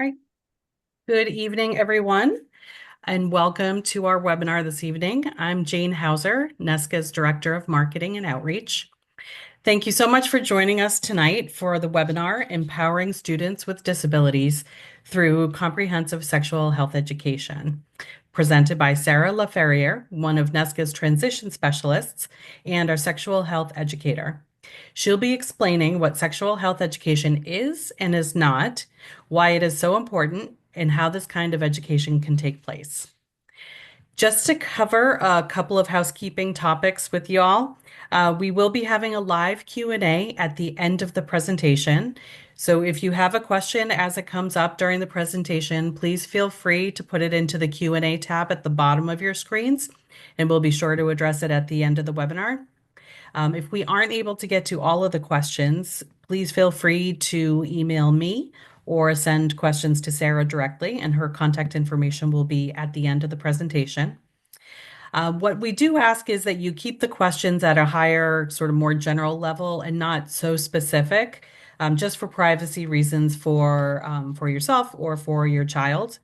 Right. Good evening, everyone, and welcome to our webinar this evening. I'm Jane Hauser, NESCA's Director of Marketing and Outreach. Thank you so much for joining us tonight for the webinar, Empowering Students with Disabilities Through Comprehensive Sexual Health Education, presented by Sarah LaFerriere, one of NESCA's transition specialists and our sexual health educator. She'll be explaining what sexual health education is and is not, why it is so important, and how this kind of education can take place. Just to cover a couple of housekeeping topics with you all, we will be having a live Q&A at the end of the presentation. So if you have a question as it comes up during the presentation, please feel free to put it into the Q&A tab at the bottom of your screens, and we'll be sure to address it at the end of the webinar. If we aren't able to get to all of the questions, please feel free to email me or send questions to Sarah directly, and her contact information will be at the end of the presentation. What we do ask is that you keep the questions at a higher, sort of more general level and not so specific, just for privacy reasons for yourself or for your child.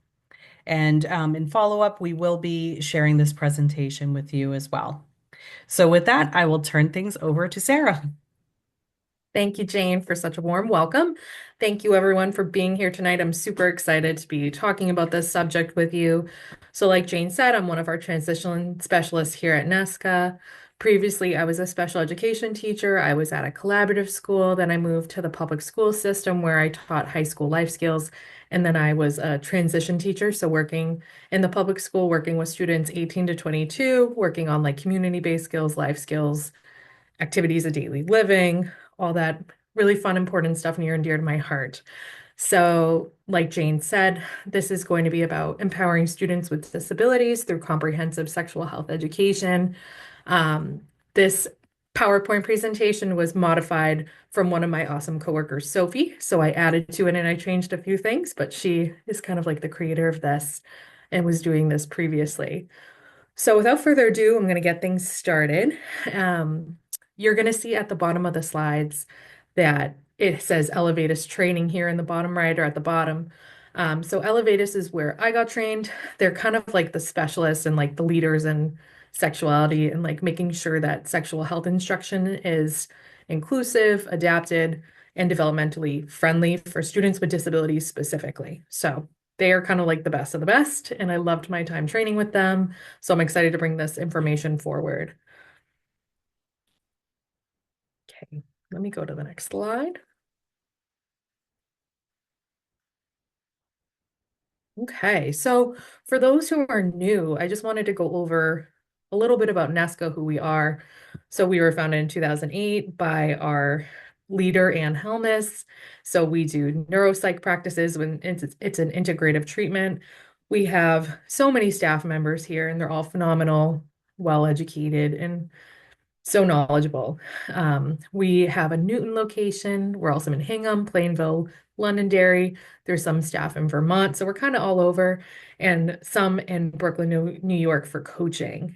And in follow-up, we will be sharing this presentation with you as well. So with that, I will turn things over to Sarah. Thank you, Jane, for such a warm welcome. Thank you, everyone, for being here tonight. I'm super excited to be talking about this subject with you. So, like Jane said, I'm one of our transition specialists here at NESCA. Previously, I was a special education teacher. I was at a collaborative school. Then I moved to the public school system where I taught high school life skills. And then I was a transition teacher. So, working in the public school, working with students 18 to 22, working on like community-based skills, life skills, activities of daily living, all that really fun, important stuff near and dear to my heart. So, like Jane said, this is going to be about empowering students with disabilities through comprehensive sexual health education. This PowerPoint presentation was modified from one of my awesome coworkers, Sophie. So I added to it and I changed a few things, but she is kind of like the creator of this and was doing this previously. So without further ado, I'm going to get things started. Um, you're going to see at the bottom of the slides that it says Elevatus training here in the bottom right or at the bottom. So Elevatus is where I got trained. They're kind of like the specialists and like the leaders in sexuality and like making sure that sexual health instruction is inclusive, adapted, and developmentally friendly for students with disabilities specifically. So they are kind of like the best of the best, and I loved my time training with them. So I'm excited to bring this information forward. Okay, let me go to the next slide. Okay, so for those who are new, I just wanted to go over a little bit about NESCA, who we are. So we were founded in 2008 by our leader, Ann Helmus. So we do neuropsych practices when it's an integrative treatment. We have so many staff members here, and they're all phenomenal, well-educated, and so knowledgeable. We have a Newton location. We're also in Hingham, Plainville, Londonderry. There's some staff in Vermont. So we're kind of all over, and some in Brooklyn, New York for coaching.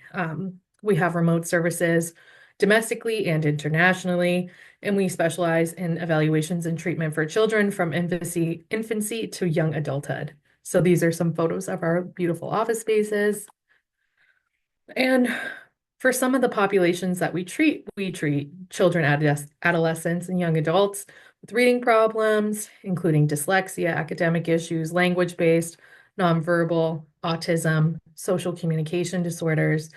We have remote services domestically and internationally, and we specialize in evaluations and treatment for children from infancy to young adulthood. So these are some photos of our beautiful office spaces. And for some of the populations that we treat children, adolescents, and young adults with reading problems, including dyslexia, academic issues, language-based, nonverbal, autism, social communication disorders,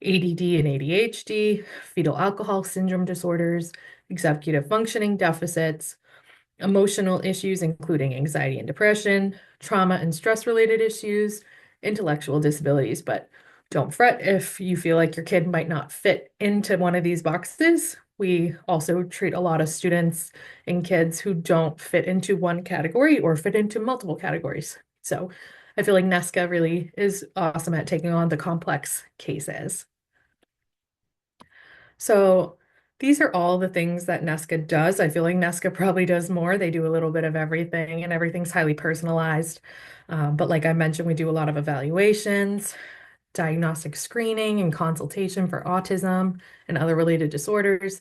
ADD and ADHD, fetal alcohol syndrome disorders, executive functioning deficits, emotional issues, including anxiety and depression, trauma and stress-related issues, intellectual disabilities. But don't fret if you feel like your kid might not fit into one of these boxes. We also treat a lot of students and kids who don't fit into one category or fit into multiple categories. So I feel like NESCA really is awesome at taking on the complex cases. So these are all the things that NESCA does. I feel like NESCA probably does more. They do a little bit of everything, and everything's highly personalized. But like I mentioned, we do a lot of evaluations, diagnostic screening, and consultation for autism and other related disorders.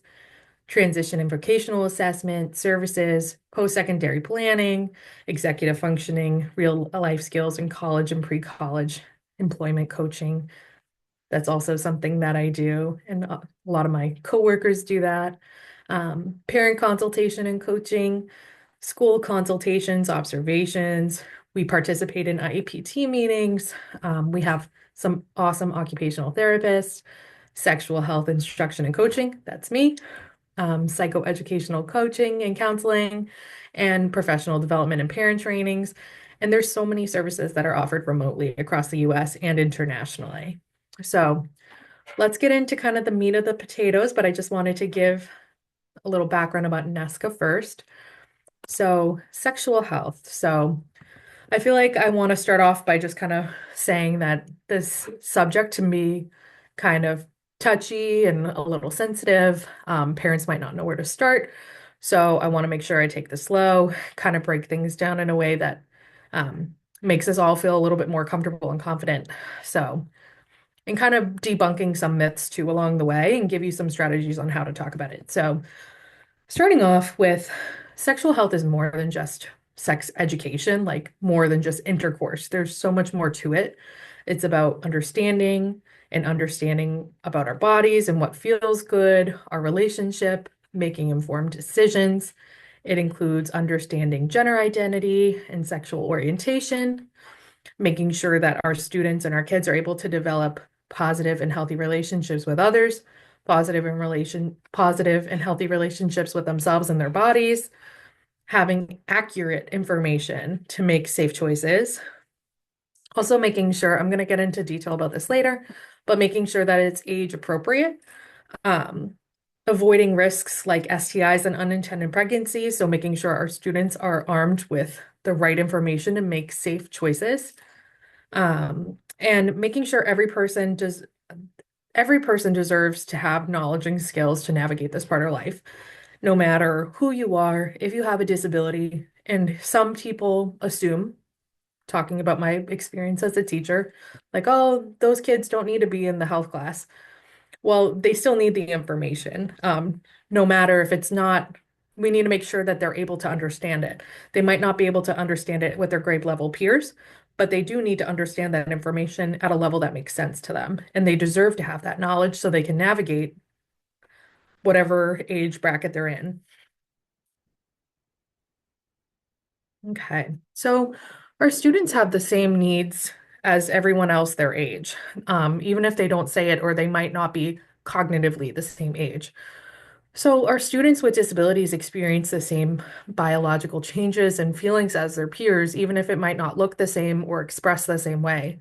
transition and vocational assessment, services, post-secondary planning, executive functioning, real life skills in college and pre-college employment coaching. That's also something that I do, and a lot of my coworkers do that. Parent consultation and coaching, school consultations, observations. We participate in IAPT meetings. We have some awesome occupational therapists, sexual health instruction and coaching. That's me. Psychoeducational coaching and counseling, and professional development and parent trainings. And there's so many services that are offered remotely across the US and internationally. So let's get into kind of the meat of the potatoes, but I just wanted to give a little background about NESCA first. So, sexual health. So, I feel like I want to start off by just kind of saying that this subject to me kind of touchy and a little sensitive. Parents might not know where to start. So I want to make sure I take this slow, kind of break things down in a way that makes us all feel a little bit more comfortable and confident. So, and kind of debunking some myths too along the way and give you some strategies on how to talk about it. So, starting off with sexual health is more than just sex education, like more than just intercourse. There's so much more to it. It's about understanding and understanding about our bodies and what feels good, our relationship, making informed decisions. It includes understanding gender identity and sexual orientation, making sure that our students and our kids are able to develop positive and healthy relationships with others, positive and healthy relationships with themselves and their bodies, having accurate information to make safe choices. Also making sure, I'm going to get into detail about this later, but making sure that it's age appropriate. Um, Avoiding risks like STIs and unintended pregnancies. So making sure our students are armed with the right information to make safe choices. And making sure every person deserves to have knowledge and skills to navigate this part of life, no matter who you are, if you have a disability. And some people assume, talking about my experience as a teacher, like, oh, those kids don't need to be in the health class. Well, they still need the information. No matter if it's not, we need to make sure that they're able to understand it. They might not be able to understand it with their grade level peers, but they do need to understand that information at a level that makes sense to them. And they deserve to have that knowledge so they can navigate whatever age bracket they're in. Okay, so our students have the same needs as everyone else their age, even if they don't say it or they might not be cognitively the same age. So, our students with disabilities experience the same biological changes and feelings as their peers, even if it might not look the same or express the same way.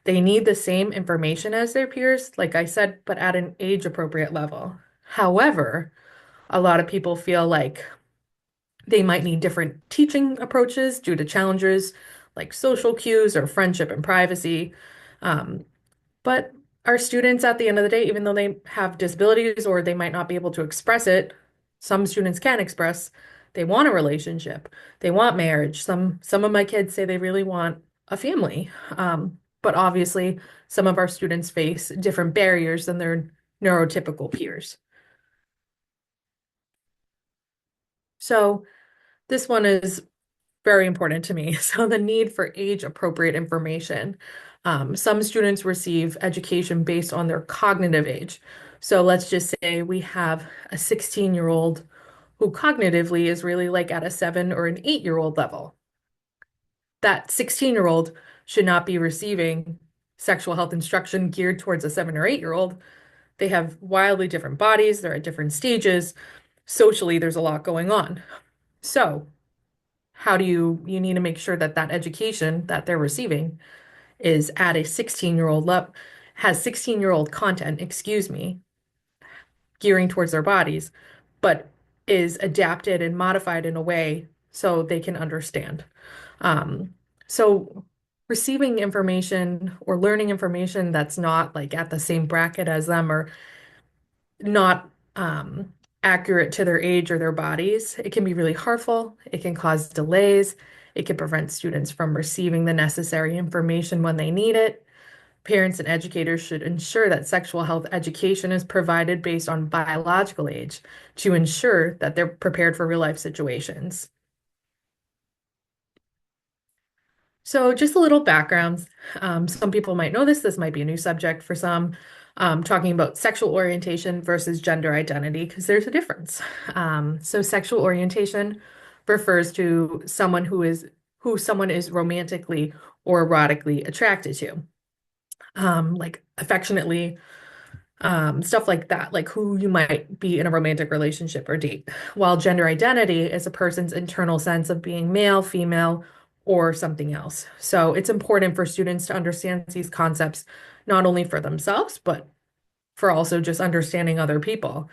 They need the same information as their peers, like I said, but at an age appropriate level. However, a lot of people feel like they might need different teaching approaches due to challenges like social cues or friendship and privacy. Um, but our students, at the end of the day, even though they have disabilities or they might not be able to express it, some students can express they want a relationship, they want marriage. Some of my kids say they really want a family. But obviously, some of our students face different barriers than their neurotypical peers. So this one is very important to me. So the need for age-appropriate information. Some students receive education based on their cognitive age. So let's just say we have a 16-year-old who cognitively is really like at a 7 or an 8-year-old level. That 16-year-old should not be receiving sexual health instruction geared towards a 7 or 8-year-old. They have wildly different bodies, they're at different stages. Socially, there's a lot going on. So, how do you need to make sure that that education that they're receiving is at a 16-year-old level, has 16-year-old content, excuse me, gearing towards their bodies, but is adapted and modified in a way so they can understand. Um, so receiving information or learning information that's not like at the same bracket as them or not accurate to their age or their bodies, it can be really harmful. It can cause delays. It can prevent students from receiving the necessary information when they need it. Parents and educators should ensure that sexual health education is provided based on biological age to ensure that they're prepared for real life situations. So, just a little background. Some people might know this. This might be a new subject for some. Talking about sexual orientation versus gender identity, because there's a difference. So, sexual orientation refers to someone who someone is romantically or erotically attracted to, like affectionately, stuff like that, like who you might be in a romantic relationship or date. While gender identity is a person's internal sense of being male, female, or something else. So it's important for students to understand these concepts not only for themselves, but for also just understanding other people.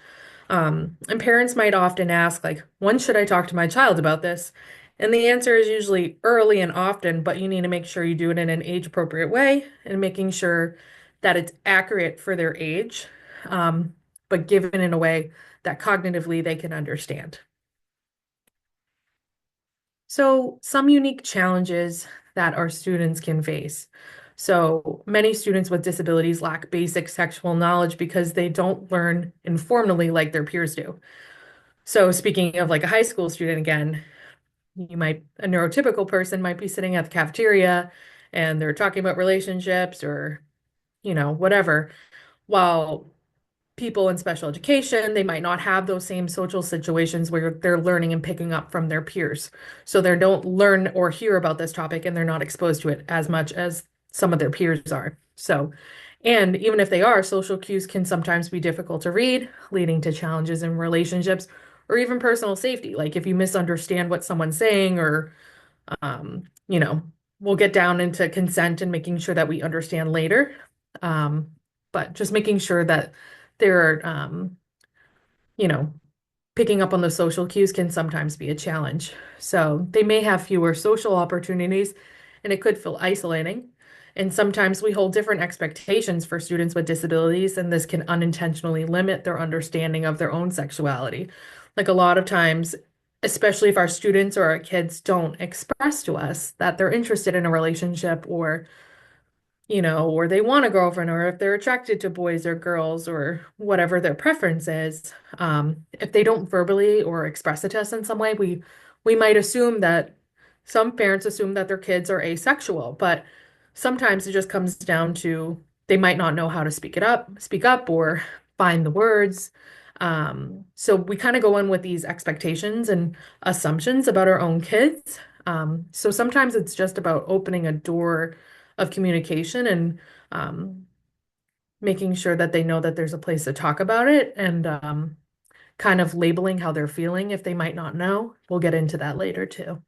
And parents might often ask, like, when should I talk to my child about this? And the answer is usually early and often, but you need to make sure you do it in an age-appropriate way and making sure that it's accurate for their age, but given in a way that cognitively they can understand. So, some unique challenges that our students can face. So, many students with disabilities lack basic sexual knowledge because they don't learn informally like their peers do. So, speaking of like a high school student again, a neurotypical person might be sitting at the cafeteria and they're talking about relationships or, whatever, while people in special education, they might not have those same social situations where they're learning and picking up from their peers. So they don't learn or hear about this topic and they're not exposed to it as much as some of their peers are. So, and even if they are, social cues can sometimes be difficult to read, leading to challenges in relationships or even personal safety. Like if you misunderstand what someone's saying, or, um, you know, we'll get down into consent and making sure that we understand later. Um, but just making sure that they're, you know, picking up on the social cues can sometimes be a challenge. So they may have fewer social opportunities and it could feel isolating. And sometimes we hold different expectations for students with disabilities, and this can unintentionally limit their understanding of their own sexuality. Like a lot of times, especially if our students or our kids don't express to us that they're interested in a relationship, or they want a girlfriend, or if they're attracted to boys or girls, or whatever their preference is. If they don't verbally or express it to us in some way, we might assume that some parents assume that their kids are asexual, but sometimes it just comes down to they might not know how to speak up, or find the words. So we kind of go in with these expectations and assumptions about our own kids. So sometimes it's just about opening a door of communication and um, making sure that they know that there's a place to talk about it, and kind of labeling how they're feeling if they might not know. We'll get into that later too.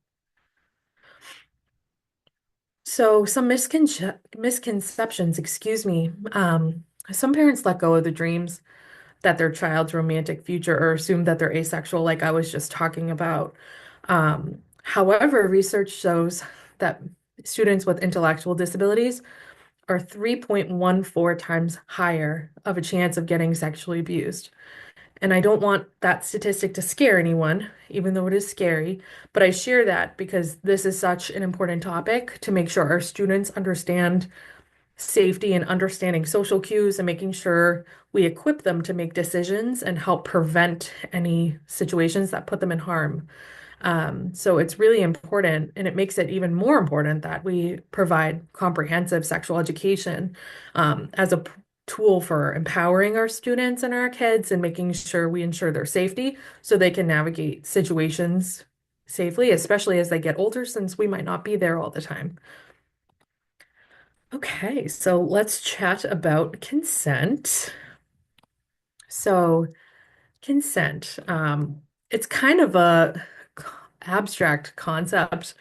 So some misconceptions, excuse me. Some parents let go of the dreams that their child's romantic future or assume that they're asexual, like I was just talking about. However, research shows that students with intellectual disabilities are 3.14 times higher of a chance of getting sexually abused. And I don't want that statistic to scare anyone, even though it is scary, but I share that because this is such an important topic to make sure our students understand safety and understanding social cues and making sure we equip them to make decisions and help prevent any situations that put them in harm. So it's really important, and it makes it even more important that we provide comprehensive sexual education as a tool for empowering our students and our kids and making sure we ensure their safety so they can navigate situations safely, especially as they get older, since we might not be there all the time. Okay, so let's chat about consent. So, consent, it's kind of a abstract concept.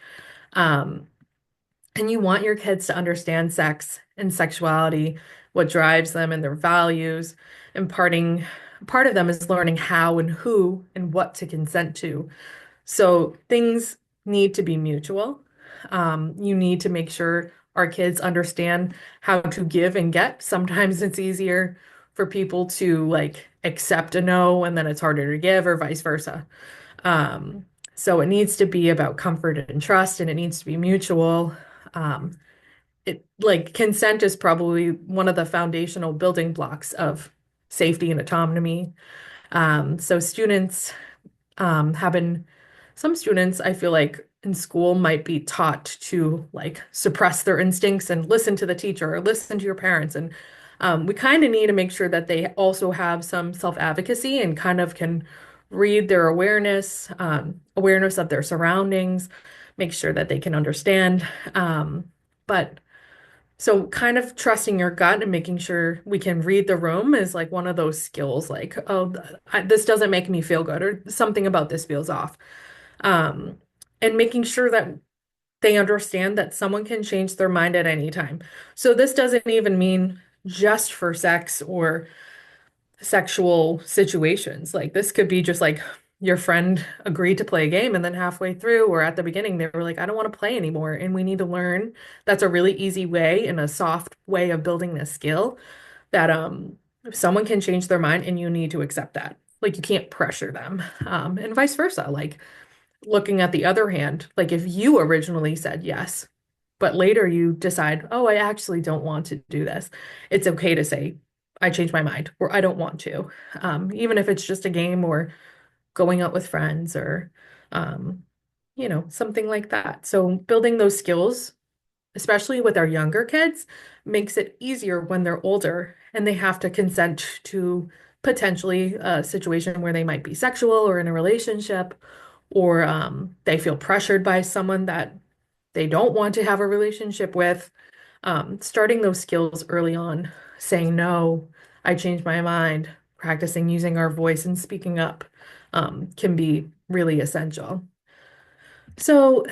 Um, and you want your kids to understand sex and sexuality, what drives them and their values. And part of them is learning how and who and what to consent to. So things need to be mutual. You need to make sure our kids understand how to give and get. Sometimes it's easier for people to like accept a no and then it's harder to give, or vice versa. Um, so it needs to be about comfort and trust, and it needs to be mutual. Um, it like consent is probably one of the foundational building blocks of safety and autonomy. So students have been, some students I feel like in school might be taught to like suppress their instincts and listen to the teacher or listen to your parents. And we kind of need to make sure that they also have some self-advocacy and kind of can read their awareness of their surroundings, make sure that they can understand. But so kind of trusting your gut and making sure we can read the room is like one of those skills, like, oh, this doesn't make me feel good, or something about this feels off. Um, and making sure that they understand that someone can change their mind at any time. So this doesn't even mean just for sex or sexual situations. Like this could be just like your friend agreed to play a game and then halfway through or at the beginning they were like, I don't want to play anymore. And we need to learn. That's a really easy way and a soft way of building this skill that if someone can change their mind and you need to accept that. Like you can't pressure them. And vice versa. Like looking at the other hand, like if you originally said yes, but later you decide, oh, I actually don't want to do this, it's okay to say, I changed my mind or I don't want to. Even if it's just a game or going out with friends or, um, something like that. So building those skills, especially with our younger kids, makes it easier when they're older and they have to consent to potentially a situation where they might be sexual or in a relationship, or they feel pressured by someone that they don't want to have a relationship with. Starting those skills early on, saying no, I changed my mind, practicing using our voice and speaking up, can be really essential. So,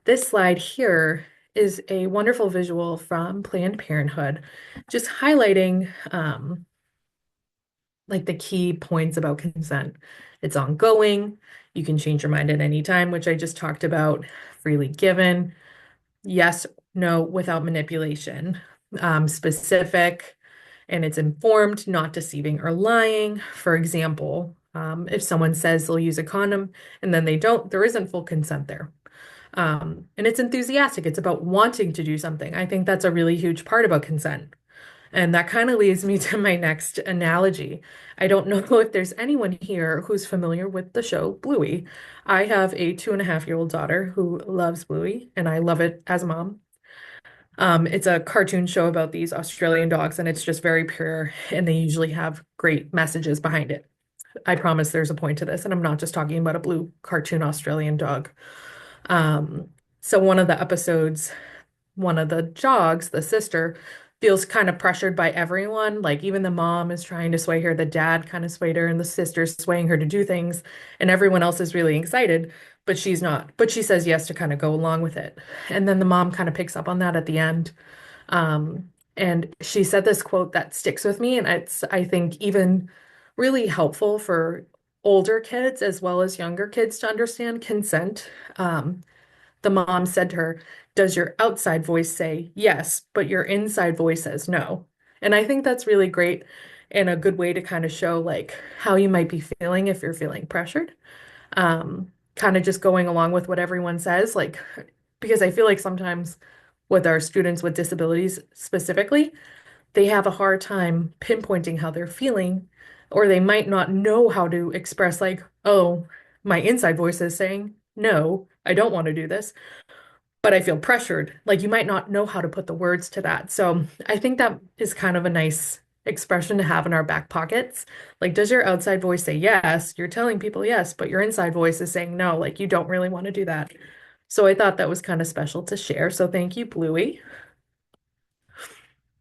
this slide here is a wonderful visual from Planned Parenthood, just highlighting like the key points about consent. It's ongoing. You can change your mind at any time, which I just talked about, freely given. Yes, no, without manipulation. Specific, and it's informed, not deceiving or lying. For example, if someone says they'll use a condom and then they don't, there isn't full consent there. And it's enthusiastic. It's about wanting to do something. I think that's a really huge part about consent. And that kind of leads me to my next analogy. I don't know if there's anyone here who's familiar with the show Bluey. I have a 2.5-year-old daughter who loves Bluey, and I love it as a mom. It's a cartoon show about these Australian dogs, and it's just very pure, and they usually have great messages behind it. I promise there's a point to this, and I'm not just talking about a blue cartoon Australian dog. Um, so one of the episodes, one of the jogs, the sister, feels kind of pressured by everyone. Like even the mom is trying to sway her, the dad kind of swayed her, and the sister's swaying her to do things, and everyone else is really excited, but she's not. But she says yes to kind of go along with it. And then the mom kind of picks up on that at the end. And she said this quote that sticks with me, and it's, I think, even really helpful for older kids as well as younger kids to understand consent. The mom said to her, does your outside voice say yes, but your inside voice says no? And I think that's really great and a good way to kind of show like how you might be feeling if you're feeling pressured. Kind of just going along with what everyone says, like, because I feel like sometimes with our students with disabilities specifically, they have a hard time pinpointing how they're feeling, or they might not know how to express, like, oh, my inside voice is saying, no, I don't want to do this, but I feel pressured. Like, you might not know how to put the words to that. So I think that is kind of a nice expression to have in our back pockets. Like, does your outside voice say yes? You're telling people yes, but your inside voice is saying no, like, you don't really want to do that. So I thought that was kind of special to share. So thank you, Bluey.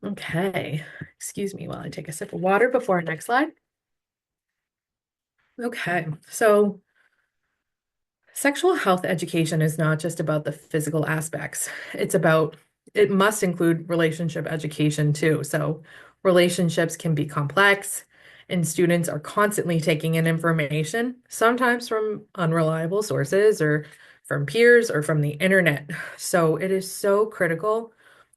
Okay, excuse me while I take a sip of water before our next slide. Okay, so sexual health education is not just about the physical aspects. It must include relationship education too. So relationships can be complex, and students are constantly taking in information, sometimes from unreliable sources or from peers or from the internet. So it is so critical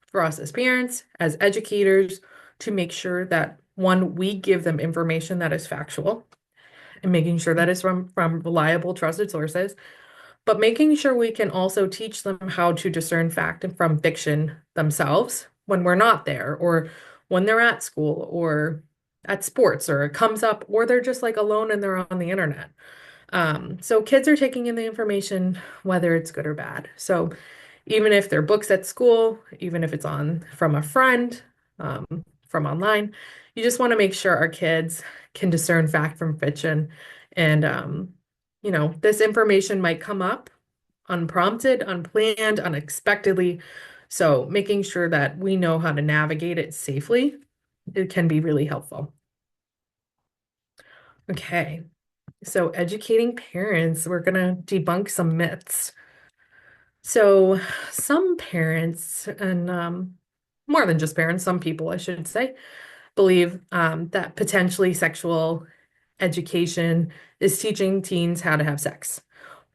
for us as parents, as educators, to make sure that one, we give them information that is factual and making sure that it's from reliable, trusted sources. but making sure we can also teach them how to discern fact and from fiction themselves when we're not there, or when they're at school, or at sports, or it comes up, or they're just like alone and they're on the internet. So kids are taking in the information, whether it's good or bad. So even if they're books at school, even if it's on from a friend, um, from online, you just want to make sure our kids can discern fact from fiction. And, this information might come up unprompted, unplanned, unexpectedly. So making sure that we know how to navigate it safely, it can be really helpful. Okay, so educating parents, we're going to debunk some myths. So, some parents, and more than just parents, some people, I should say, believe that potentially sexual education is teaching teens how to have sex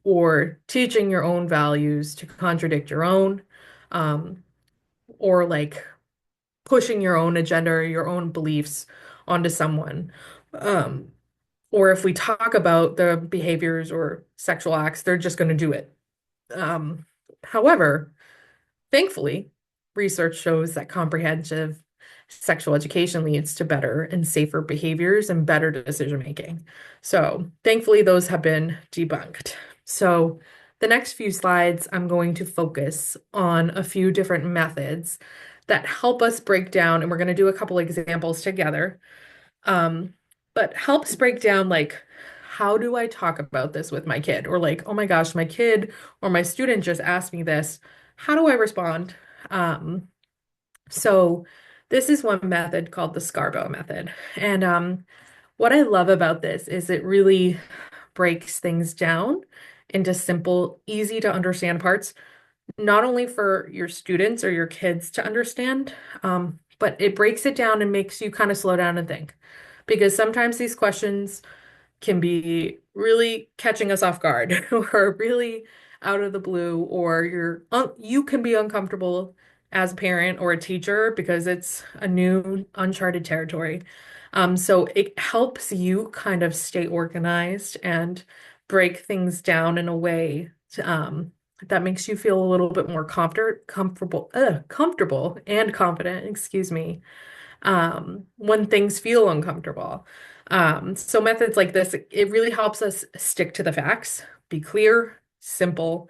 or teaching your own values to contradict your own, um, or like pushing your own agenda or your own beliefs onto someone. Um, or if we talk about the behaviors or sexual acts, they're just going to do it. Um, However, thankfully, research shows that comprehensive sexual education leads to better and safer behaviors and better decision making. So, thankfully, those have been debunked. So, the next few slides, I'm going to focus on a few different methods that help us break down, and we're going to do a couple examples together, um, but helps break down like, how do I talk about this with my kid? Or like, oh my gosh, my kid or my student just asked me this. How do I respond? Um, so this is one method called the Scarborough method. And what I love about this is it really breaks things down into simple, easy to understand parts, not only for your students or your kids to understand, but it breaks it down and makes you kind of slow down and think. Because sometimes these questions can be really catching us off guard or really out of the blue, or you can be uncomfortable as a parent or a teacher because it's a new uncharted territory. So it helps you kind of stay organized and break things down in a way that makes you feel a little bit more comfortable and confident, excuse me, when things feel uncomfortable. So methods like this, it really helps us stick to the facts, be clear, simple,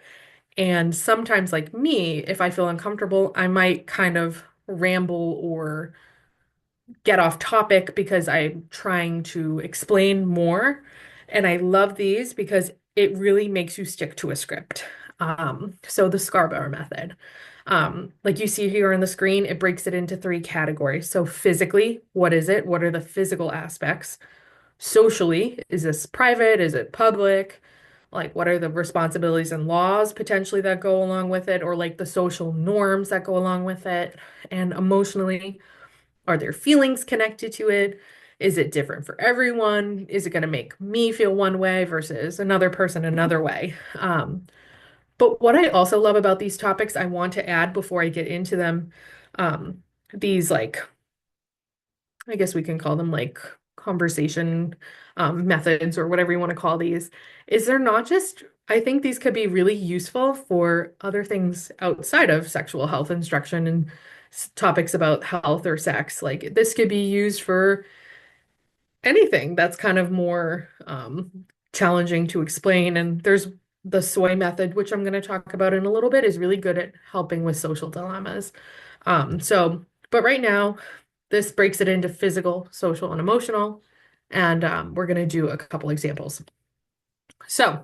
and sometimes like me, if I feel uncomfortable, I might kind of ramble or get off topic because I'm trying to explain more. And I love these because it really makes you stick to a script. So the Scarborough method. Like you see here on the screen, it breaks it into three categories. So physically, what is it? What are the physical aspects? Socially, is this private? Is it public? Like, what are the responsibilities and laws potentially that go along with it, or like the social norms that go along with it? And emotionally, are there feelings connected to it? Is it different for everyone? Is it going to make me feel one way versus another person another way? But what I also love about these topics, I want to add before I get into them, these like, I guess we can call them like conversation methods or whatever you want to call these, is they're not just, I think these could be really useful for other things outside of sexual health instruction and topics about health or sex. Like this could be used for anything that's kind of more challenging to explain. And there's the soy method, which I'm going to talk about in a little bit, is really good at helping with social dilemmas. But right now, this breaks it into physical, social, and emotional. And we're going to do a couple examples. So,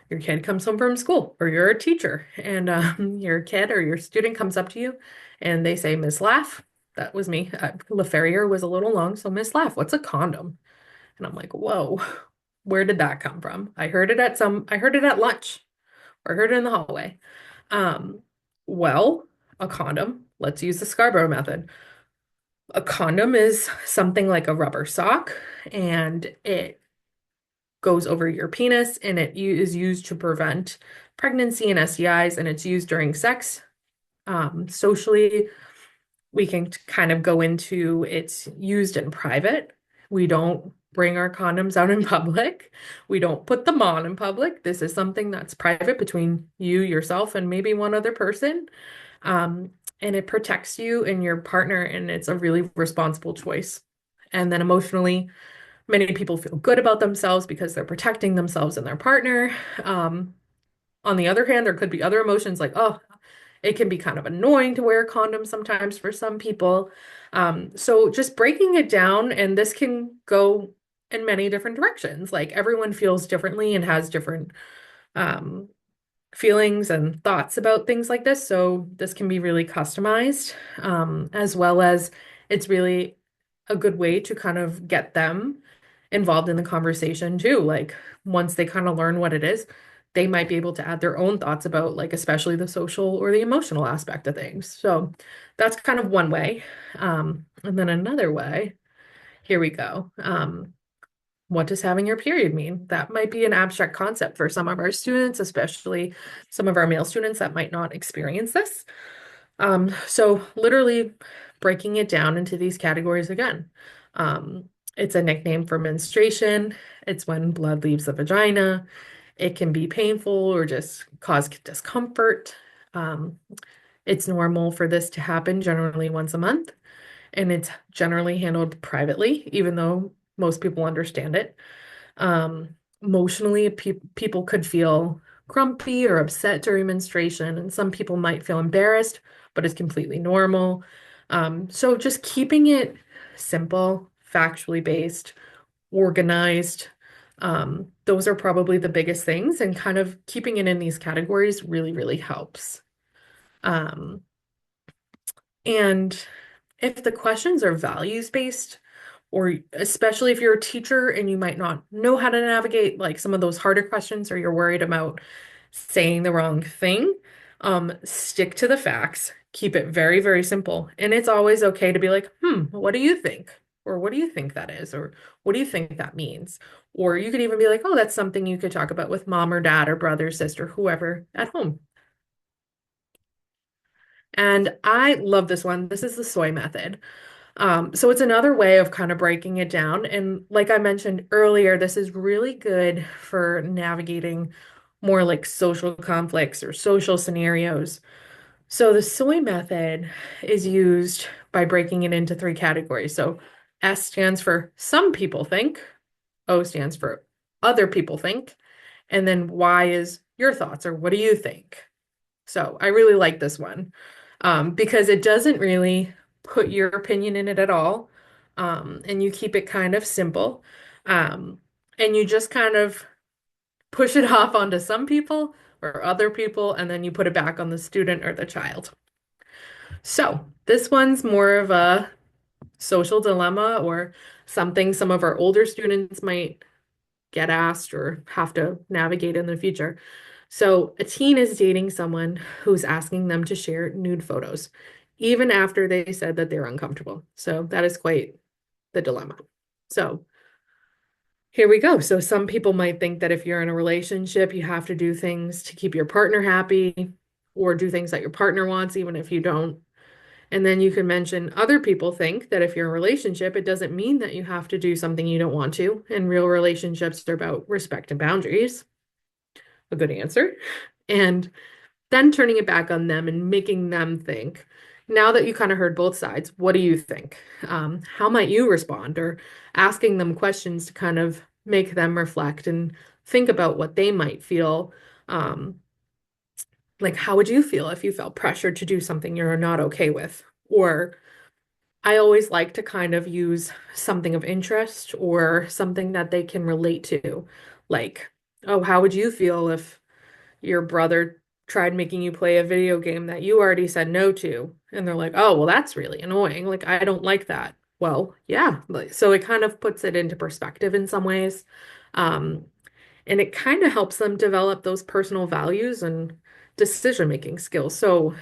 your kid comes home from school, or you're a teacher, and your kid or your student comes up to you and they say, Miss Laugh, that was me. LaFerrier was a little long, so Miss Laugh, what's a condom? And I'm like, whoa, where did that come from? I heard it at lunch, or I heard it in the hallway. Um, well, a condom, let's use the Scarborough method. A condom is something like a rubber sock, and it goes over your penis, and it is used to prevent pregnancy and STIs, and it's used during sex. Socially, we can kind of go into it's used in private. We don't bring our condoms out in public. We don't put them on in public. This is something that's private between you, yourself, and maybe one other person. Um, and it protects you and your partner, and it's a really responsible choice. And then emotionally, many people feel good about themselves because they're protecting themselves and their partner. Um, on the other hand, there could be other emotions like, oh, it can be kind of annoying to wear condoms sometimes for some people. So just breaking it down, and this can go in many different directions. Like everyone feels differently and has different um, feelings and thoughts about things like this. So this can be really customized, as well as it's really a good way to kind of get them involved in the conversation too. Like once they kind of learn what it is, they might be able to add their own thoughts about like especially the social or the emotional aspect of things. So that's kind of one way. And then another way, here we go. What does having your period mean? That might be an abstract concept for some of our students, especially some of our male students that might not experience this. So literally breaking it down into these categories again. Um, it's a nickname for menstruation. It's when blood leaves the vagina. It can be painful or just cause discomfort. Um, it's normal for this to happen generally once a month, and it's generally handled privately, even though most people understand it. Emotionally, people could feel grumpy or upset during menstruation, and some people might feel embarrassed, but it's completely normal. So just keeping it simple, factually based, organized, those are probably the biggest things, and kind of keeping it in these categories really, really helps. Um, and if the questions are values based, or especially if you're a teacher and you might not know how to navigate like some of those harder questions, or you're worried about saying the wrong thing, stick to the facts, keep it very, very simple. And it's always okay to be like, what do you think? Or what do you think that is? Or what do you think that means? Or you could even be like, oh, that's something you could talk about with mom or dad or brother, sister, whoever at home. And I love this one. This is the soy method. So it's another way of kind of breaking it down. And like I mentioned earlier, this is really good for navigating more like social conflicts or social scenarios. So the soy method is used by breaking it into three categories. So S stands for some people think, O stands for other people think, and then Y is your thoughts or what do you think? So I really like this one because it doesn't really put your opinion in it at all. And you keep it kind of simple. Um, and you just kind of push it off onto some people or other people, and then you put it back on the student or the child. So this one's more of a social dilemma or something some of our older students might get asked or have to navigate in the future. So, a teen is dating someone who's asking them to share nude photos, even after they said that they're uncomfortable. So, that is quite the dilemma. So, here we go. So, some people might think that if you're in a relationship, you have to do things to keep your partner happy or do things that your partner wants, even if you don't. And then you can mention other people think that if you're in a relationship, it doesn't mean that you have to do something you don't want to. And real relationships are about respect and boundaries. A good answer. And then turning it back on them and making them think. Now that you kind of heard both sides, what do you think? How might you respond? Or asking them questions to kind of make them reflect and think about what they might feel. Um, like, how would you feel if you felt pressured to do something you're not okay with? Or I always like to kind of use something of interest or something that they can relate to. Like, oh, how would you feel if your brother tried making you play a video game that you already said no to? And they're like, oh, well, that's really annoying. Like, I don't like that. Well, yeah. So it kind of puts it into perspective in some ways. Um, and it kind of helps them develop those personal values and decision-making skills. So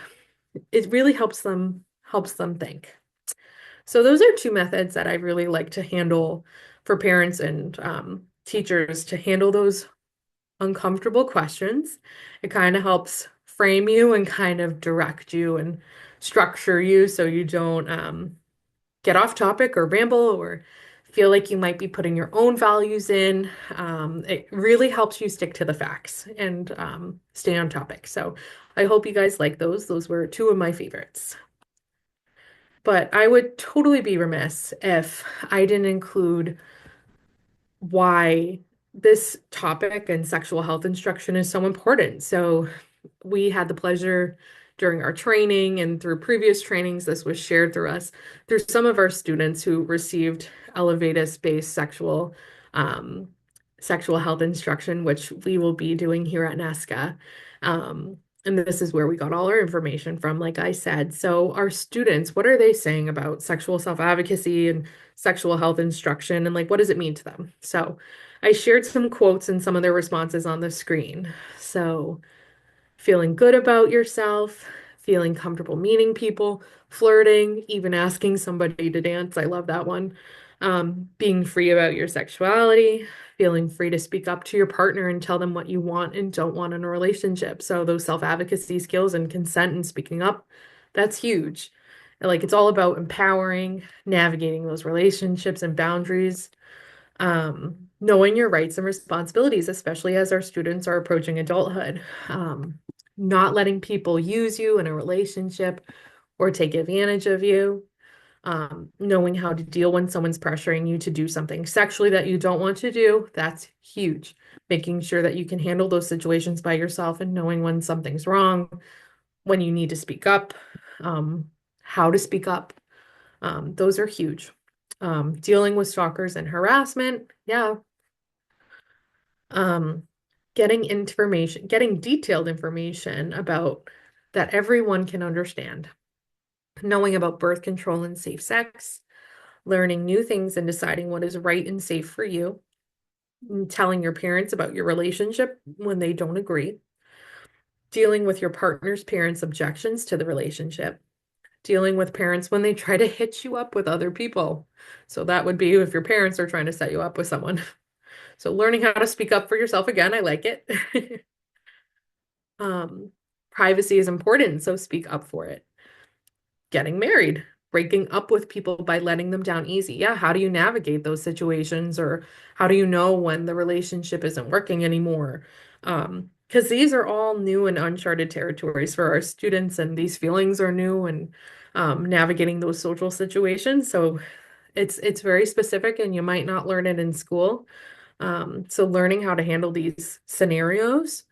it really helps them think. So those are two methods that I really like to handle for parents and teachers to handle those uncomfortable questions. It kind of helps frame you and kind of direct you and structure you so you don't get off topic or ramble or feel like you might be putting your own values in. It really helps you stick to the facts and stay on topic. So I hope you guys like those. Those were two of my favorites. But I would totally be remiss if I didn't include why this topic and sexual health instruction is so important. So we had the pleasure during our training and through previous trainings, this was shared through us, through some of our students who received Elevatus-based um, sexual health instruction, which we will be doing here at NESCA. And this is where we got all our information from, like I said. So our students, what are they saying about sexual self-advocacy and sexual health instruction, and like what does it mean to them? So I shared some quotes and some of their responses on the screen. So feeling good about yourself, feeling comfortable meeting people, flirting, even asking somebody to dance. I love that one. Being free about your sexuality, feeling free to speak up to your partner and tell them what you want and don't want in a relationship. So those self-advocacy skills and consent and speaking up, that's huge. Like it's all about empowering, navigating those relationships and boundaries, knowing your rights and responsibilities, especially as our students are approaching adulthood. Not letting people use you in a relationship or take advantage of you. Knowing how to deal when someone's pressuring you to do something sexually that you don't want to do, that's huge. Making sure that you can handle those situations by yourself and knowing when something's wrong, when you need to speak up, um, how to speak up. Those are huge. Dealing with stalkers and harassment, yeah. Um, getting detailed information about that everyone can understand, knowing about birth control and safe sex, learning new things and deciding what is right and safe for you, and telling your parents about your relationship when they don't agree, dealing with your partner's parents' objections to the relationship, dealing with parents when they try to hitch you up with other people. So that would be if your parents are trying to set you up with someone. So learning how to speak up for yourself again, I like it. Um, Privacy is important, so speak up for it. Getting married, breaking up with people by letting them down easy. Yeah, how do you navigate those situations, or how do you know when the relationship isn't working anymore? Because these are all new and uncharted territories for our students, and these feelings are new and navigating those social situations. So it's very specific, and you might not learn it in school. So learning how to handle these scenarios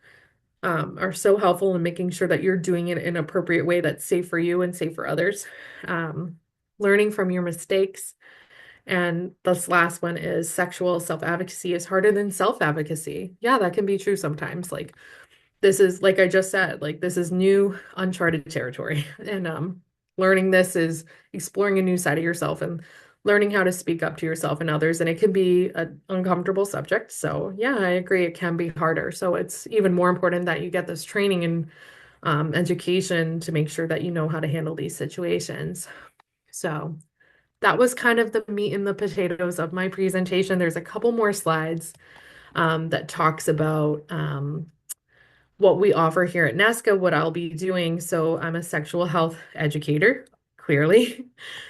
are so helpful in making sure that you're doing it in an appropriate way that's safe for you and safe for others. Um, Learning from your mistakes. And this last one is sexual self-advocacy is harder than self-advocacy. Yeah, that can be true sometimes. Like this is like I just said, like this is new, uncharted territory. And learning this is exploring a new side of yourself and learning how to speak up to yourself and others. And it can be an uncomfortable subject. So yeah, I agree, it can be harder. So it's even more important that you get this training and education to make sure that you know how to handle these situations. So that was kind of the meat and the potatoes of my presentation. There's a couple more slides that talks about what we offer here at NESCA, what I'll be doing. So I'm a sexual health educator, clearly.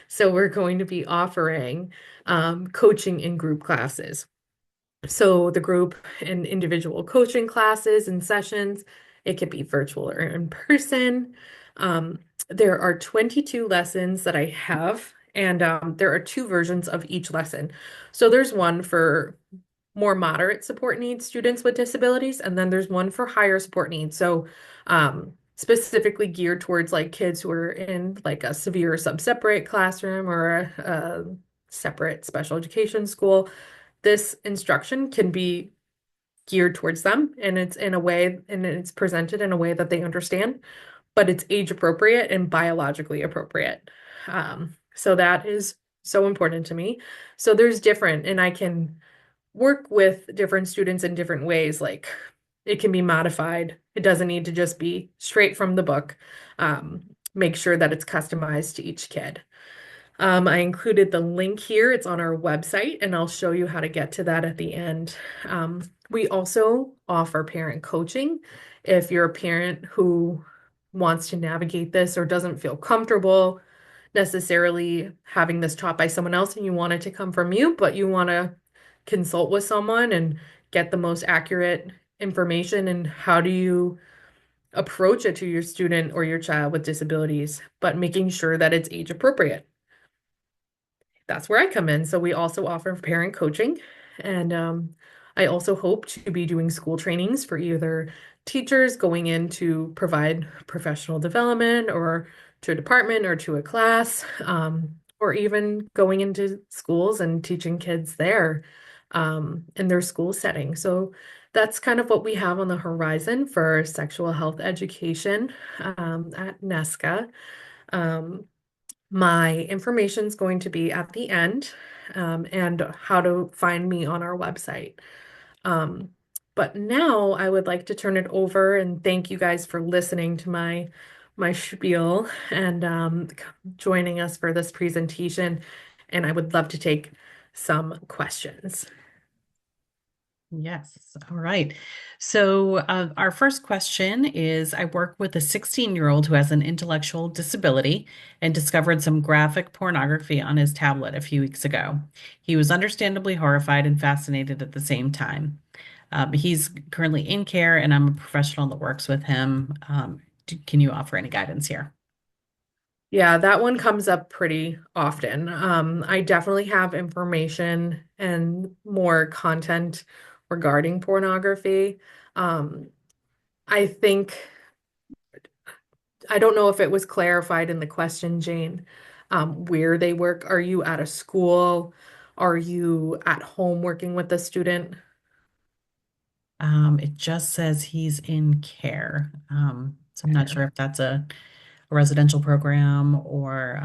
So we're going to be offering coaching in group classes. So the group and individual coaching classes and sessions, it could be virtual or in person. There are 22 lessons that I have, and there are two versions of each lesson. So there's one for more moderate support needs students with disabilities, and then there's one for higher support needs. So specifically geared towards like kids who are in like a severe sub-separate classroom or a separate special education school. This instruction can be geared towards them, and it's in a way and it's presented in a way that they understand, but it's age appropriate and biologically appropriate. So that is so important to me. So there's different, and I can work with different students in different ways. Like it can be modified. It doesn't need to just be straight from the book. Make sure that it's customized to each kid. I included the link here. It's on our website, and I'll show you how to get to that at the end. We also offer parent coaching. If you're a parent who wants to navigate this or doesn't feel comfortable necessarily having this taught by someone else and you want it to come from you, but you want to consult with someone and get the most accurate information and how do you approach it to your student or your child with disabilities, but making sure that it's age appropriate. That's where I come in. So we also offer parent coaching, and I also hope to be doing school trainings for either teachers going in to provide professional development or to a department or to a class, or even going into schools and teaching kids there in their school setting. So that's kind of what we have on the horizon for sexual health education at NESCA. Um, my information is going to be at the end, and how to find me on our website. Um, but now I would like to turn it over and thank you guys for listening to my spiel and joining us for this presentation. And I would love to take some questions. Yes. All right. So, our first question is I work with a 16-year-old who has an intellectual disability and discovered some graphic pornography on his tablet a few weeks ago. He was understandably horrified and fascinated at the same time. He's currently in care, and I'm a professional that works with him. Can you offer any guidance here? Yeah, that one comes up pretty often. I definitely have information and more content regarding pornography. Um, I think, I don't know if it was clarified in the question, Jane, where they work. Are you at a school? Are you at home working with the student? It just says he's in care. So I'm not Okay. sure if that's a residential program or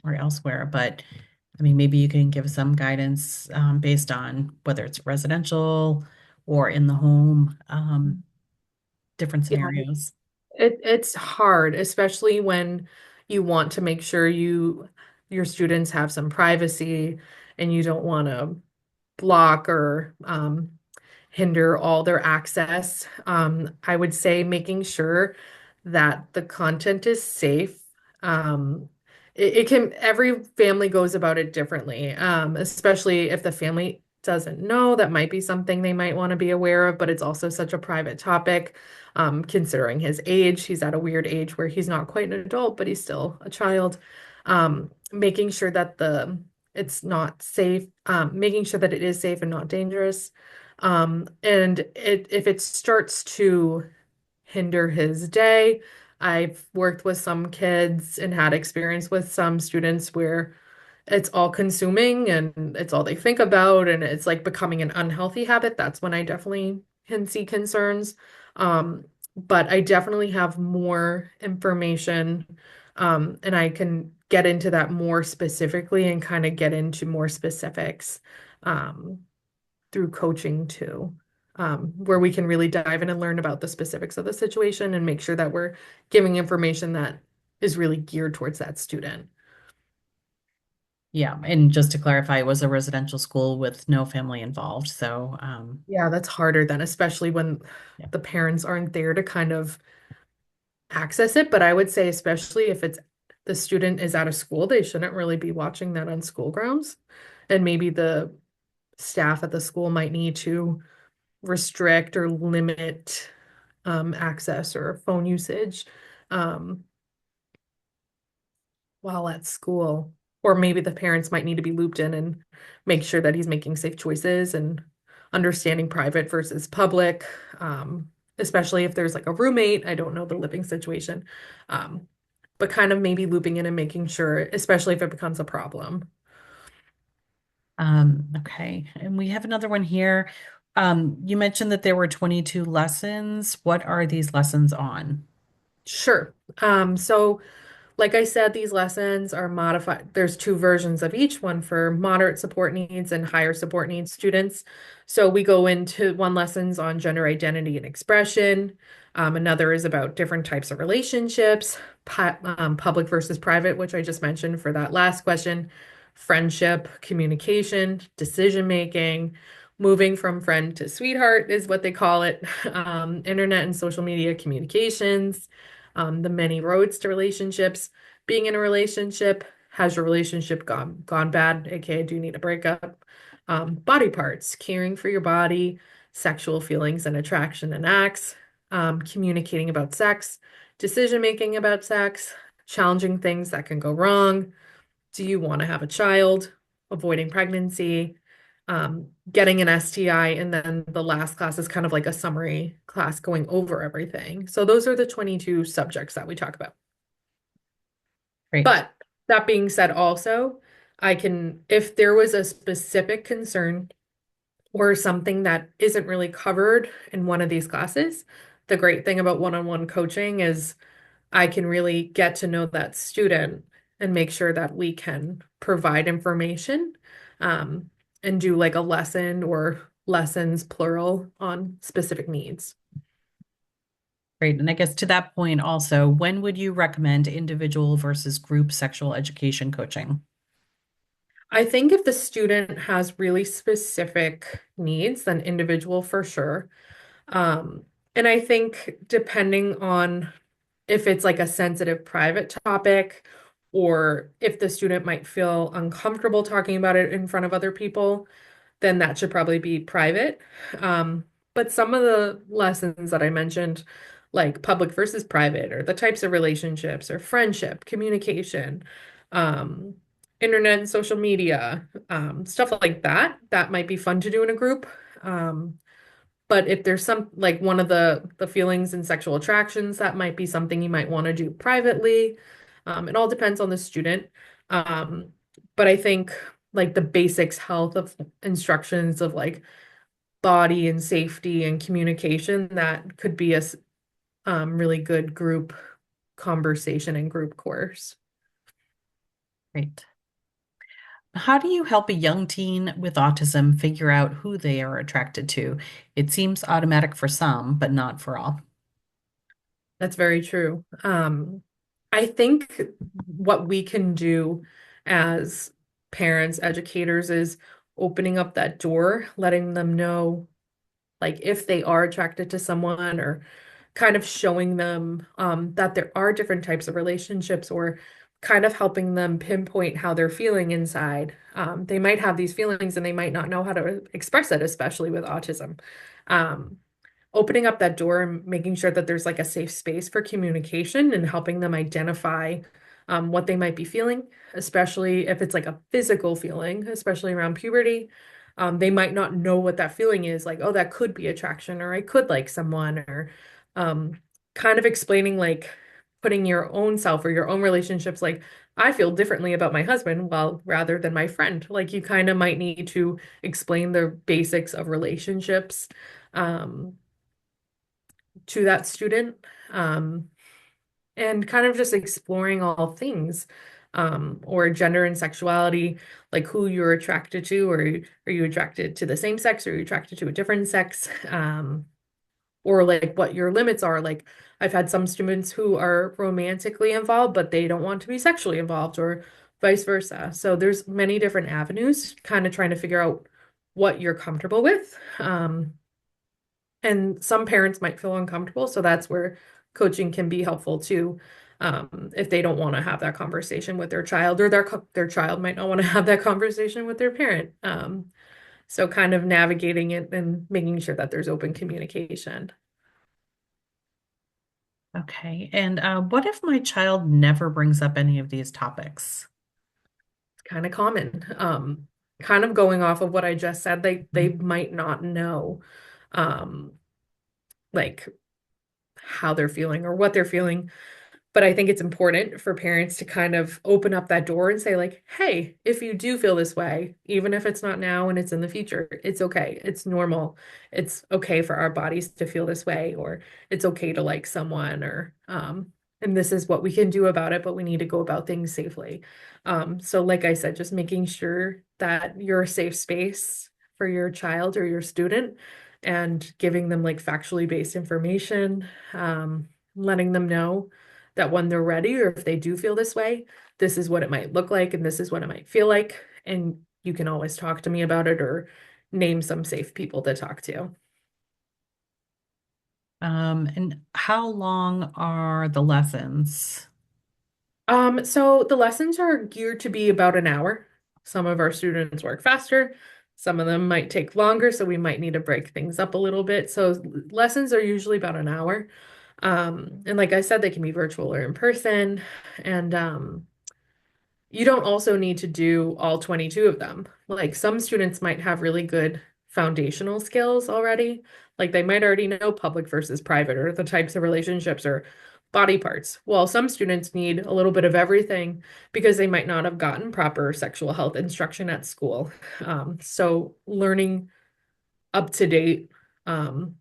elsewhere, but I mean, maybe you can give some guidance based on whether it's residential or in the home, different Yeah, scenarios. it's hard, especially when you want to make sure your students have some privacy and you don't want to block or hinder all their access. I would say making sure that the content is safe. It can, every family goes about it differently, especially if the family doesn't know, that might be something they might want to be aware of, but it's also such a private topic. Considering his age, he's at a weird age where he's not quite an adult, but he's still a child. Making sure that it's not safe, making sure that it is safe and not dangerous. And if it starts to hinder his day, I've worked with some kids and had experience with some students where it's all consuming and it's all they think about and it's like becoming an unhealthy habit. That's when I definitely can see concerns. But I definitely have more information, and I can get into that more specifically and kind of get into more specifics. Um, through coaching too, where we can really dive in and learn about the specifics of the situation and make sure that we're giving information that is really geared towards that student. Yeah, and just to clarify, it was a residential school with no family involved. So, Yeah, that's harder then, especially when yeah. the parents aren't there to kind of access it. But I would say, especially if it's the student is out of school, they shouldn't really be watching that on school grounds. And maybe the staff at the school might need to restrict or limit access or phone usage um, while at school. Or maybe the parents might need to be looped in and make sure that he's making safe choices and understanding private versus public, especially if there's like a roommate. I don't know the living situation, um, but kind of maybe looping in and making sure, especially if it becomes a problem. Okay. And we have another one here. You mentioned that there were 22 lessons. What are these lessons on? Sure. So like I said, these lessons are modified. There's two versions of each one for moderate support needs and higher support needs students. So we go into one lessons on gender identity and expression. Another is about different types of relationships, public versus private, which I just mentioned for that last question, friendship, communication, decision making, moving from friend to sweetheart is what they call it, internet and social media communications, the many roads to relationships, being in a relationship, has your relationship gone bad, aka do you need a breakup? Body parts, caring for your body, sexual feelings and attraction and acts, communicating about sex, decision making about sex, challenging things that can go wrong. Do you want to have a child? Avoiding pregnancy, getting an STI, and then the last class is kind of like a summary class going over everything. So those are the 22 subjects that we talk about. Great. But that being said, also, if there was a specific concern or something that isn't really covered in one of these classes, the great thing about one-on-one coaching is I can really get to know that student and make sure that we can provide information, um, and do like a lesson or lessons plural on specific needs. Great. And I guess to that point also, when would you recommend individual versus group sexual education coaching? I think if the student has really specific needs, then individual for sure. Um, and I think depending on if it's like a sensitive private topic or if the student might feel uncomfortable talking about it in front of other people, then that should probably be private. But some of the lessons that I mentioned, like public versus private, or the types of relationships, or friendship, communication, um, internet and social media, stuff like that, that might be fun to do in a group. Um, but if there's some like one of the feelings and sexual attractions, that might be something you might want to do privately. It all depends on the student. Um, but I think like the basics health of instructions of like body and safety and communication, that could be really good group conversation and group course. Great. How do you help a young teen with autism figure out who they are attracted to? It seems automatic for some, but not for all. That's very true. I think what we can do as parents, educators, is opening up that door, letting them know, like, if they are attracted to someone, or kind of showing them that there are different types of relationships, or kind of helping them pinpoint how they're feeling inside. They might have these feelings and they might not know how to express it, especially with autism. Um, Opening up that door and making sure that there's like a safe space for communication and helping them identify what they might be feeling, especially if it's like a physical feeling, especially around puberty. They might not know what that feeling is, like, oh, that could be attraction, or I could like someone, or um, kind of explaining, like, putting your own self or your own relationships, like, I feel differently about my husband, well, rather than my friend. Like, you kind of might need to explain the basics of relationships. Um, to that student, um, and kind of just exploring all things, or gender and sexuality, like who you're attracted to, or are you attracted to the same sex, or are you attracted to a different sex, or like what your limits are. Like, I've had some students who are romantically involved, but they don't want to be sexually involved, or vice versa. So there's many different avenues, kind of trying to figure out what you're comfortable with. And some parents might feel uncomfortable, so that's where coaching can be helpful too. If they don't want to have that conversation with their child, or their child might not want to have that conversation with their parent. So kind of navigating it and making sure that there's open communication. Okay. And what if my child never brings up any of these topics? It's kind of common. Kind of going off of what I just said, they Mhm. might not know, um, like, how they're feeling or what they're feeling. But I think it's important for parents to kind of open up that door and say, like, hey, if you do feel this way, even if it's not now and it's in the future, it's okay. It's normal. It's okay for our bodies to feel this way, or it's okay to like someone, or and this is what we can do about it, but we need to go about things safely. So like I said, just making sure that you're a safe space for your child or your student, and giving them like factually based information, letting them know that when they're ready, or if they do feel this way, this is what it might look like and this is what it might feel like. And you can always talk to me about it, or name some safe people to talk to. And how long are the lessons? So the lessons are geared to be about an hour. Some of our students work faster, some of them might take longer, so we might need to break things up a little bit. So lessons are usually about an hour. And like I said, they can be virtual or in person. And you don't also need to do all 22 of them. Like some students might have really good foundational skills already. Like they might already know public versus private or the types of relationships or body parts. While some students need a little bit of everything because they might not have gotten proper sexual health instruction at school. So learning up to date um,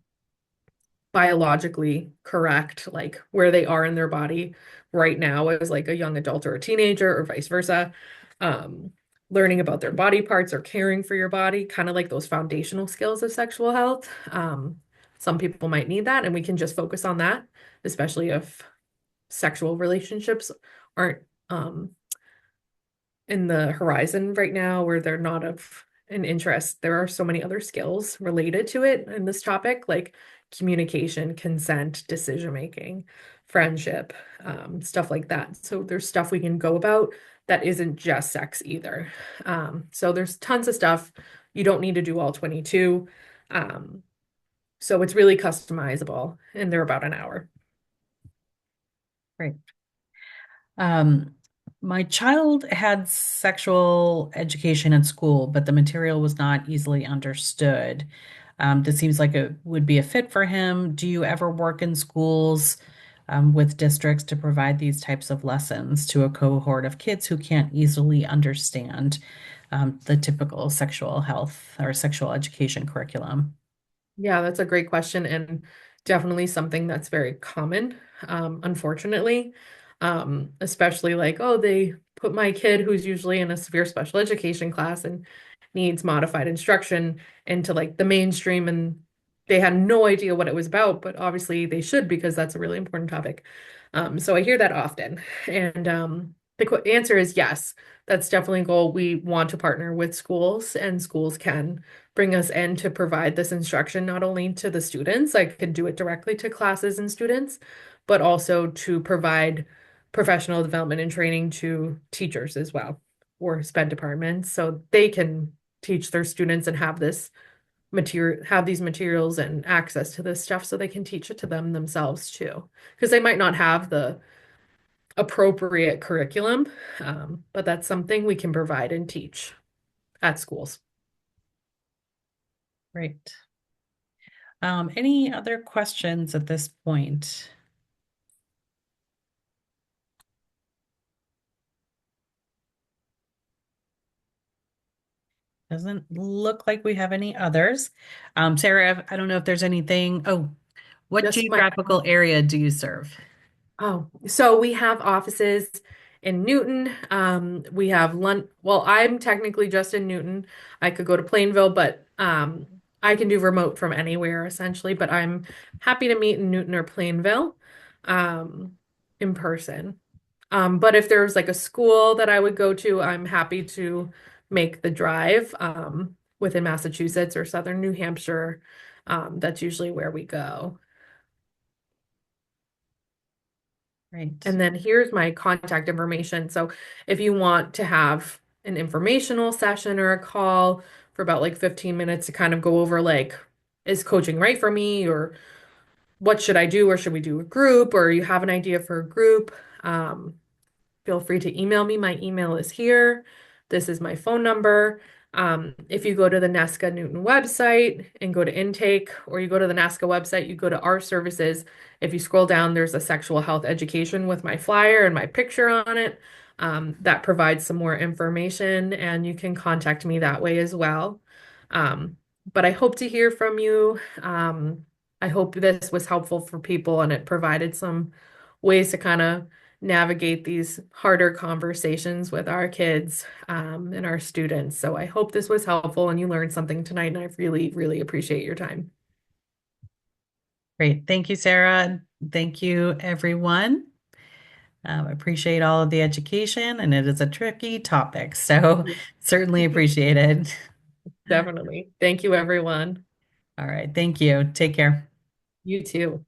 biologically correct, like where they are in their body right now as like a young adult or a teenager or vice versa. Um, Learning about their body parts or caring for your body, kind of like those foundational skills of sexual health. Some people might need that, and we can just focus on that, especially if sexual relationships aren't in the horizon right now where they're not of an interest. There are so many other skills related to it in this topic, like communication, consent, decision making, friendship, stuff like that. So there's stuff we can go about that isn't just sex either. So there's tons of stuff. You don't need to do all 22. Um, so it's really customizable, and they're about an hour. Great. Um, my child had sexual education in school, but the material was not easily understood. This seems like it would be a fit for him. Do you ever work in schools, with districts to provide these types of lessons to a cohort of kids who can't easily understand, the typical sexual health or sexual education curriculum? Yeah, that's a great question and definitely something that's very common, unfortunately. Especially like, oh, they put my kid who's usually in a severe special education class and needs modified instruction into like the mainstream and they had no idea what it was about, but obviously they should because that's a really important topic. So I hear that often. And the answer is yes, that's definitely a goal. We want to partner with schools, and schools can bring us in to provide this instruction not only to the students, I could do it directly to classes and students, but also to provide professional development and training to teachers as well, or sped departments, so they can teach their students and have this material, have these materials and access to this stuff so they can teach it to them themselves too. Because they might not have the appropriate curriculum, but that's something we can provide and teach at schools. Great. Any other questions at this point? Doesn't look like we have any others. Sarah, I don't know if there's anything. Oh, what Just my geographical area do you serve? Oh, so we have offices in Newton. We have well, I'm technically just in Newton. I could go to Plainville, but I can do remote from anywhere essentially, but I'm happy to meet in Newton or Plainville um, in person. But if there's like a school that I would go to, I'm happy to make the drive within Massachusetts or Southern New Hampshire. That's usually where we go. Right. And then here's my contact information. So if you want to have an informational session or a call for about like 15 minutes to kind of go over like, is coaching right for me? Or what should I do? Or should we do a group? Or you have an idea for a group? Um, Feel free to email me. My email is here. This is my phone number. If you go to the NESCA Newton website and go to intake, or you go to the NASCA website, you go to our services. If you scroll down, there's a sexual health education with my flyer and my picture on it. That provides some more information, and you can contact me that way as well. Um, but I hope to hear from you. I hope this was helpful for people and it provided some ways to kind of navigate these harder conversations with our kids and our students. So I hope this was helpful and you learned something tonight, and I really, really appreciate your time. Great. Thank you, Sarah. Thank you, everyone. Appreciate all of the education, and it is a tricky topic, so certainly appreciate it. Definitely. Thank you, everyone. All right. Thank you. Take care. You too.